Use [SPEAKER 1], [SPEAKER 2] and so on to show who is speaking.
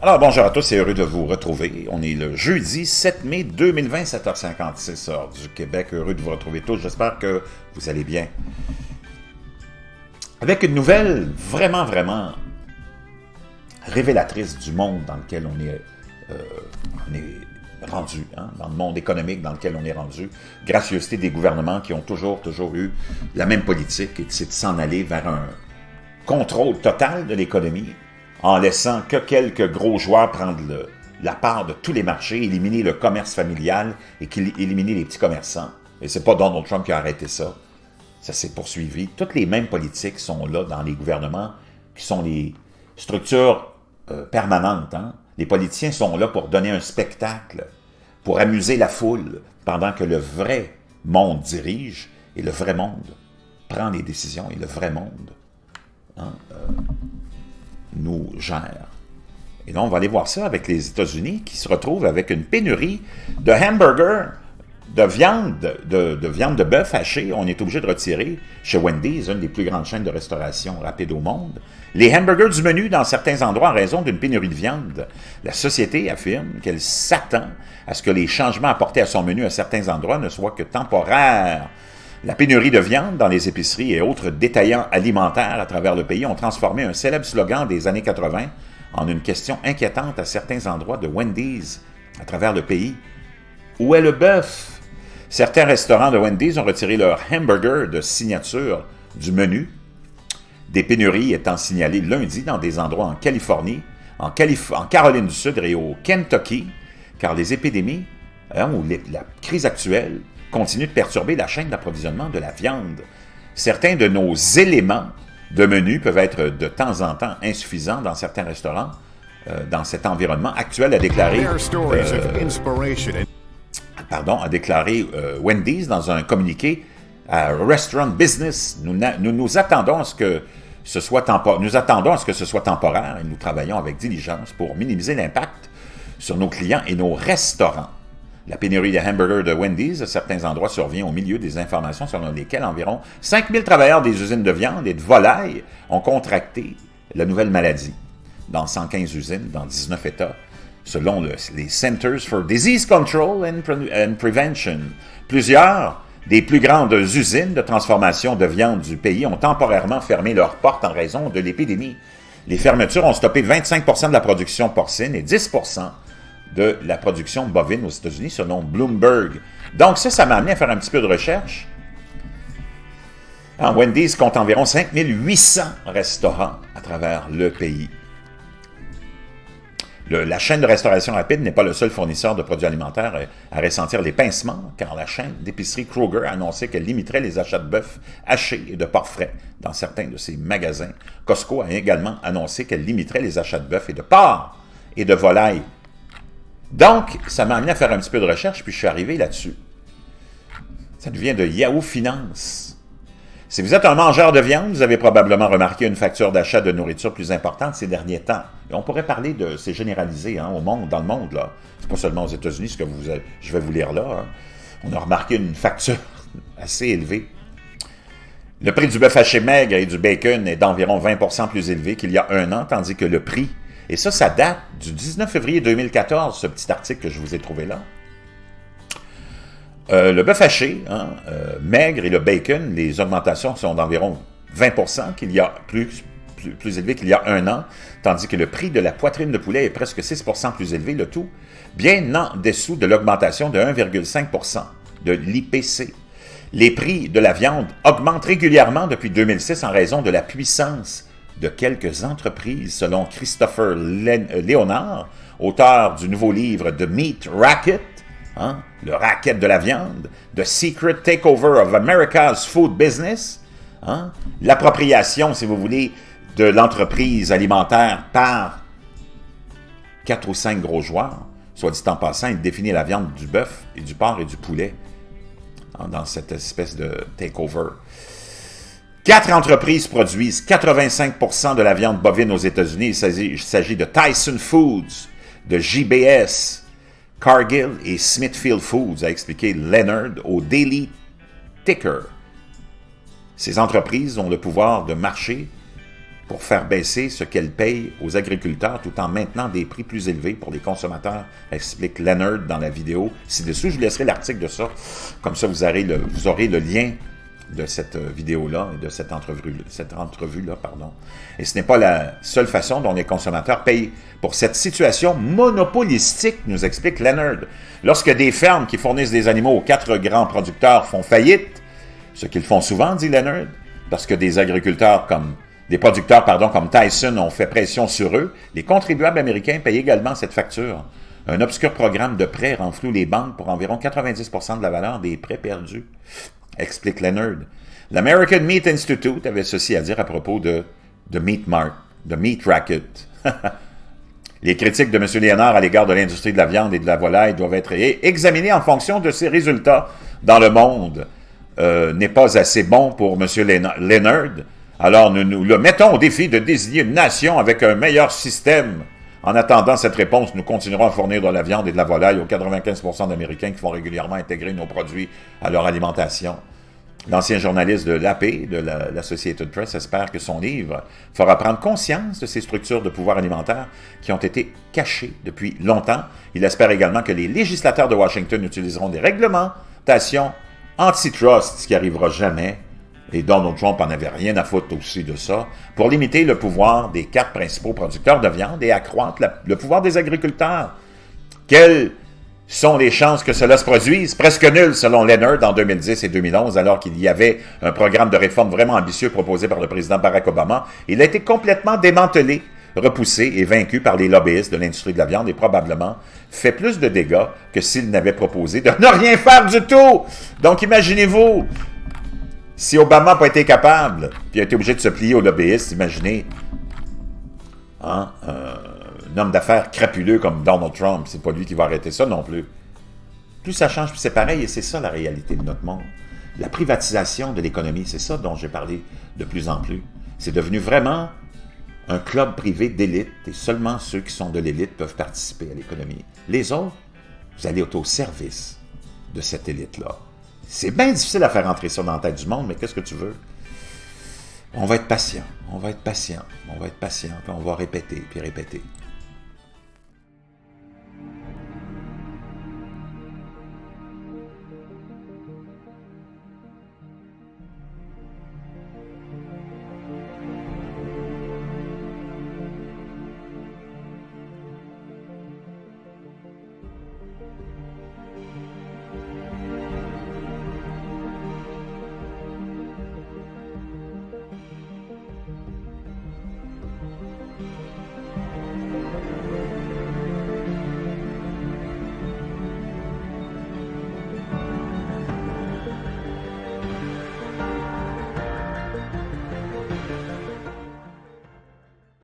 [SPEAKER 1] Alors, bonjour à tous et heureux de vous retrouver. On est le jeudi 7 mai 2020, 7h56, heure du Québec. Heureux de vous retrouver tous. J'espère que vous allez bien. Avec une nouvelle vraiment révélatrice du monde dans lequel on est rendu, hein, dans le monde économique dans lequel on est rendu. Gracieuseté des gouvernements qui ont toujours eu la même politique, et c'est de s'en aller vers un contrôle total de l'économie, en laissant que quelques gros joueurs prendre la part de tous les marchés, éliminer le commerce familial et éliminer les petits commerçants. Et c'est pas Donald Trump qui a arrêté ça. Ça s'est poursuivi. Toutes les mêmes politiques sont là dans les gouvernements, qui sont les structures permanentes. Hein? Les politiciens sont là pour donner un spectacle, pour amuser la foule, pendant que le vrai monde dirige et le vrai monde prend les décisions et le vrai monde nous gère. Et là, on va aller voir ça avec les États-Unis qui se retrouvent avec une pénurie de hamburgers, de viande de bœuf hachée. On est obligé de retirer chez Wendy's, une des plus grandes chaînes de restauration rapide au monde, les hamburgers du menu dans certains endroits en raison d'une pénurie de viande. La société affirme qu'elle s'attend à ce que les changements apportés à son menu à certains endroits ne soient que temporaires. La pénurie de viande dans les épiceries et autres détaillants alimentaires à travers le pays ont transformé un célèbre slogan des années 80 en une question inquiétante à certains endroits de Wendy's à travers le pays. Où est le bœuf? Certains restaurants de Wendy's ont retiré leur hamburger de signature du menu. Des pénuries étant signalées lundi dans des endroits en Californie, en Caroline du Sud et au Kentucky, car les épidémies ou la crise actuelle continue de perturber la chaîne d'approvisionnement de la viande. Certains de nos éléments de menu peuvent être de temps en temps insuffisants dans certains restaurants. Dans cet environnement actuel, a déclaré Wendy's dans un communiqué à Restaurant Business. Nous attendons à ce que ce soit temporaire et nous travaillons avec diligence pour minimiser l'impact sur nos clients et nos restaurants. La pénurie de hamburgers de Wendy's à certains endroits survient au milieu des informations selon lesquelles environ 5000 travailleurs des usines de viande et de volaille ont contracté la nouvelle maladie dans 115 usines dans 19 États, selon les Centers for Disease Control and Prevention. Plusieurs des plus grandes usines de transformation de viande du pays ont temporairement fermé leurs portes en raison de l'épidémie. Les fermetures ont stoppé 25% de la production porcine et 10% de la production bovine aux États-Unis, selon Bloomberg. Donc ça m'a amené à faire un petit peu de recherche. Wendy's compte environ 5800 restaurants à travers le pays. La chaîne de restauration rapide n'est pas le seul fournisseur de produits alimentaires à ressentir les pincements, car la chaîne d'épicerie Kroger a annoncé qu'elle limiterait les achats de bœuf haché et de porc frais dans certains de ses magasins. Costco a également annoncé qu'elle limiterait les achats de bœuf et de porc et de volaille. Donc, ça m'a amené à faire un petit peu de recherche, puis je suis arrivé là-dessus. Ça nous vient de Yahoo Finance. Si vous êtes un mangeur de viande, vous avez probablement remarqué une facture d'achat de nourriture plus importante ces derniers temps. Et on pourrait parler de... C'est généralisé dans le monde, là. C'est pas seulement aux États-Unis, ce que je vais vous lire là. Hein. On a remarqué une facture assez élevée. Le prix du bœuf haché maigre et du bacon est d'environ 20% plus élevé qu'il y a un an, tandis que le prix... Et ça date du 19 février 2014, ce petit article que je vous ai trouvé là. Le bœuf haché, maigre et le bacon, les augmentations sont d'environ 20%, qu'il y a plus élevé qu'il y a un an, tandis que le prix de la poitrine de poulet est presque 6% plus élevé, le tout bien en dessous de l'augmentation de 1,5% de l'IPC. Les prix de la viande augmentent régulièrement depuis 2006 en raison de la puissance de quelques entreprises, selon Christopher Leonard, auteur du nouveau livre The Meat Racket, le racket de la viande, The Secret Takeover of America's Food Business, l'appropriation, si vous voulez, de l'entreprise alimentaire par 4 ou 5 gros joueurs. Soit dit en passant, il définit la viande du bœuf et du porc et du poulet dans cette espèce de takeover. 4 entreprises produisent 85% de la viande bovine aux États-Unis. Il s'agit de Tyson Foods, de JBS, Cargill et Smithfield Foods, a expliqué Leonard au Daily Ticker. Ces entreprises ont le pouvoir de marché pour faire baisser ce qu'elle paye aux agriculteurs tout en maintenant des prix plus élevés pour les consommateurs, explique Leonard dans la vidéo ci-dessous. Je vous laisserai l'article de ça, comme ça vous aurez le lien de cette vidéo-là, de cette entrevue-là, pardon. Et ce n'est pas la seule façon dont les consommateurs payent pour cette situation monopolistique, nous explique Leonard. Lorsque des fermes qui fournissent des animaux aux 4 grands producteurs font faillite, ce qu'ils font souvent, dit Leonard, parce que des producteurs comme Tyson ont fait pression sur eux, les contribuables américains payent également cette facture. Un obscur programme de prêts renfloue les banques pour environ 90% de la valeur des prêts perdus, explique Leonard. L'American Meat Institute avait ceci à dire à propos de Meat Racket. Les critiques de M. Léonard à l'égard de l'industrie de la viande et de la volaille doivent être examinées en fonction de ses résultats dans le monde. N'est pas assez bon pour M. Leonard. Alors nous le mettons au défi de désigner une nation avec un meilleur système. En attendant cette réponse, nous continuerons à fournir de la viande et de la volaille aux 95% d'Américains qui font régulièrement intégrer nos produits à leur alimentation. L'ancien journaliste de l'AP, de l'Associated Press, espère que son livre fera prendre conscience de ces structures de pouvoir alimentaire qui ont été cachées depuis longtemps. Il espère également que les législateurs de Washington utiliseront des réglementations antitrust, ce qui n'arrivera jamais, et Donald Trump en avait rien à foutre aussi de ça, pour limiter le pouvoir des 4 principaux producteurs de viande et accroître le pouvoir des agriculteurs. Quelles sont les chances que cela se produise? Presque nulles, selon Leonard, en 2010 et 2011, alors qu'il y avait un programme de réforme vraiment ambitieux proposé par le président Barack Obama. Il a été complètement démantelé, repoussé et vaincu par les lobbyistes de l'industrie de la viande et probablement fait plus de dégâts que s'il n'avait proposé de ne rien faire du tout. Donc imaginez-vous, si Obama n'a pas été capable, puis a été obligé de se plier aux lobbyistes, imaginez un homme d'affaires crapuleux comme Donald Trump, c'est pas lui qui va arrêter ça non plus. Plus ça change, plus c'est pareil, et c'est ça la réalité de notre monde. La privatisation de l'économie, c'est ça dont j'ai parlé de plus en plus. C'est devenu vraiment un club privé d'élite, et seulement ceux qui sont de l'élite peuvent participer à l'économie. Les autres, vous allez être au service de cette élite-là. C'est bien difficile à faire entrer ça dans la tête du monde, mais qu'est-ce que tu veux? On va être patient, puis on va répéter, puis répéter.